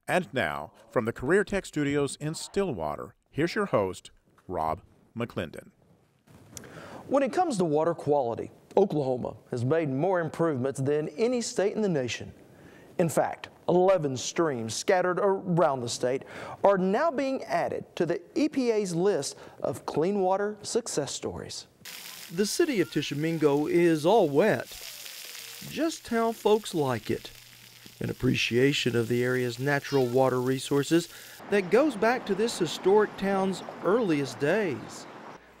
And now, from the Career Tech Studios in Stillwater, here's your host, Rob McClendon. When it comes to water quality, Oklahoma has made more improvements than any state in the nation. In fact, 11 streams scattered around the state are now being added to the EPA's list of clean water success stories. The city of Tishomingo is all wet. Just how folks like it. An appreciation of the area's natural water resources that goes back to this historic town's earliest days.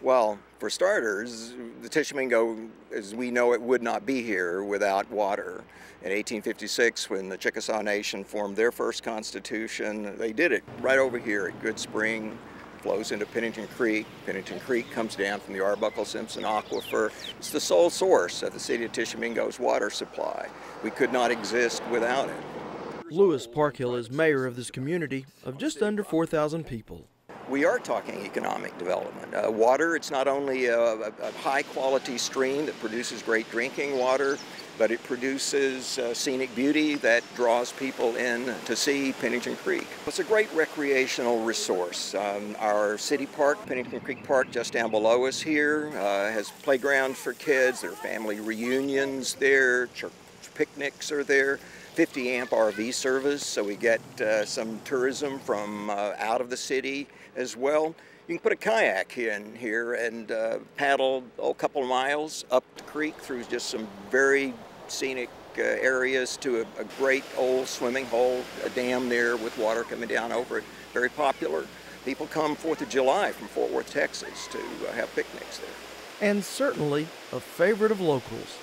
Well, for starters, the Tishomingo, as we know it, would not be here without water. In 1856, when the Chickasaw Nation formed their first constitution, they did it right over here at Good Spring, flows into Pennington Creek. Pennington Creek comes down from the Arbuckle-Simpson aquifer. It's the sole source of the city of Tishomingo's water supply. We could not exist without it. Lewis Parkhill is mayor of this community of just under 4,000 people. We are talking economic development. Water, it's not only a high-quality stream that produces great drinking water, but it produces scenic beauty that draws people in to see Pennington Creek. It's a great recreational resource. Our city park, Pennington Creek Park, just down below us here, has playgrounds for kids. There are family reunions there, church picnics are there. 50 amp RV service, so we get some tourism from out of the city as well. You can put a kayak in here and paddle a couple of miles up the creek through just some very scenic areas to a great old swimming hole, a dam there with water coming down over it. Very popular. People come 4th of July from Fort Worth, Texas to have picnics there. And certainly a favorite of locals.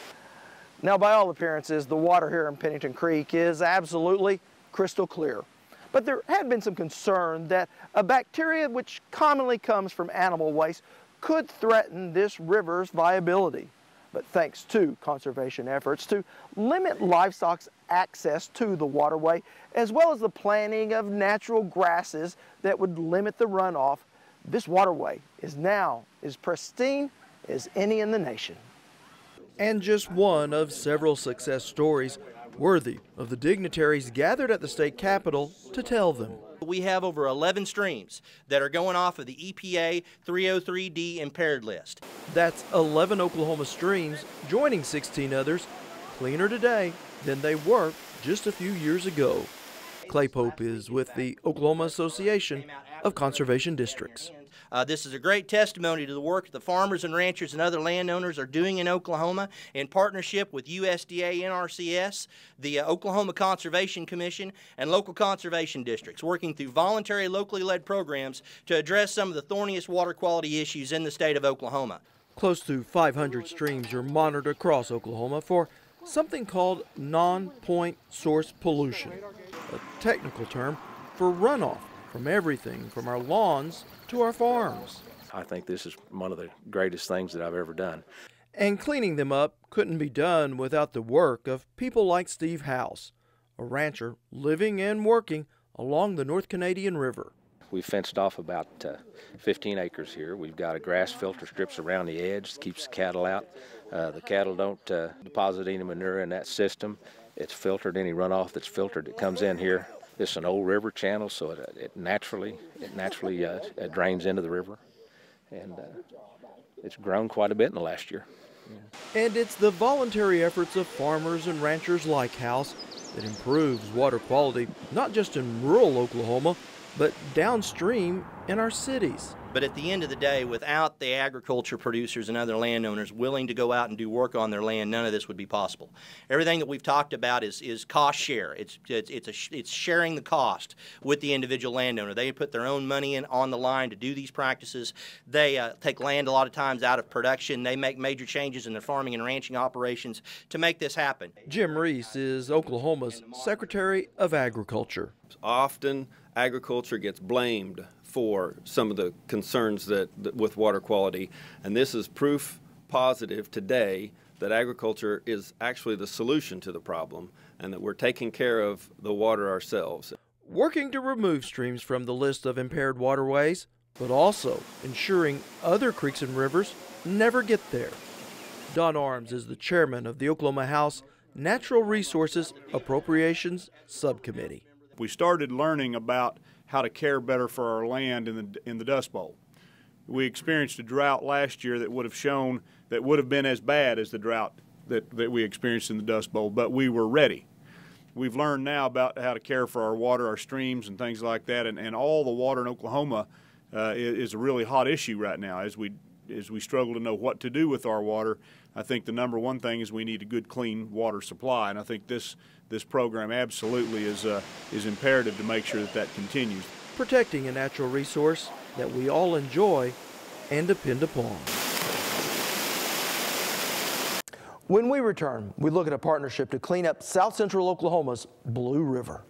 Now, by all appearances, the water here in Pennington Creek is absolutely crystal clear. But there had been some concern that a bacteria which commonly comes from animal waste could threaten this river's viability. But thanks to conservation efforts to limit livestock's access to the waterway, as well as the planting of natural grasses that would limit the runoff, this waterway is now as pristine as any in the nation. And just one of several success stories worthy of the dignitaries gathered at the state capitol to tell them. We have over 11 streams that are going off of the EPA 303D impaired list. That's 11 Oklahoma streams joining 16 others cleaner today than they were just a few years ago. Clay Pope is with the Oklahoma Association of Conservation Districts. This is a great testimony to the work the farmers and ranchers and other landowners are doing in Oklahoma in partnership with USDA, NRCS, the Oklahoma Conservation Commission, and local conservation districts, working through voluntary, locally led programs to address some of the thorniest water quality issues in the state of Oklahoma. Close to 500 streams are monitored across Oklahoma for something called non-point source pollution, a technical term for runoff from everything from our lawns to our farms. I think this is one of the greatest things that I've ever done. And cleaning them up couldn't be done without the work of people like Steve House, a rancher living and working along the North Canadian River. We fenced off about 15 acres here. We've got a grass filter strips around the edge that keeps the cattle out. The cattle don't deposit any manure in that system. It's filtered. Any runoff that's filtered that comes in here. This is an old river channel, so it naturally drains into the river, and it's grown quite a bit in the last year. Yeah. And it's the voluntary efforts of farmers and ranchers like House that improves water quality, not just in rural Oklahoma, but downstream in our cities. But at the end of the day, without the agriculture producers and other landowners willing to go out and do work on their land, none of this would be possible. Everything that we've talked about is cost share. It's sharing the cost with the individual landowner. They put their own money in on the line to do these practices. They take land a lot of times out of production. They make major changes in their farming and ranching operations to make this happen. Jim Reese is Oklahoma's Secretary of Agriculture. Often agriculture gets blamed for some of the concerns that with water quality, and this is proof positive today that agriculture is actually the solution to the problem and that we're taking care of the water ourselves. Working to remove streams from the list of impaired waterways, but also ensuring other creeks and rivers never get there. Don Arms is the chairman of the Oklahoma House Natural Resources Appropriations Subcommittee. We started learning about how to care better for our land in the Dust Bowl. We experienced a drought last year that would have been as bad as the drought that we experienced in the Dust Bowl, but we were ready. We've learned now about how to care for our water, our streams, and things like that, and all the water in Oklahoma is a really hot issue right now as we struggle to know what to do with our water. I think the number one thing is we need a good, clean water supply, and I think this program absolutely is imperative to make sure that continues. Protecting a natural resource that we all enjoy and depend upon. When we return, we look at a partnership to clean up South Central Oklahoma's Blue River.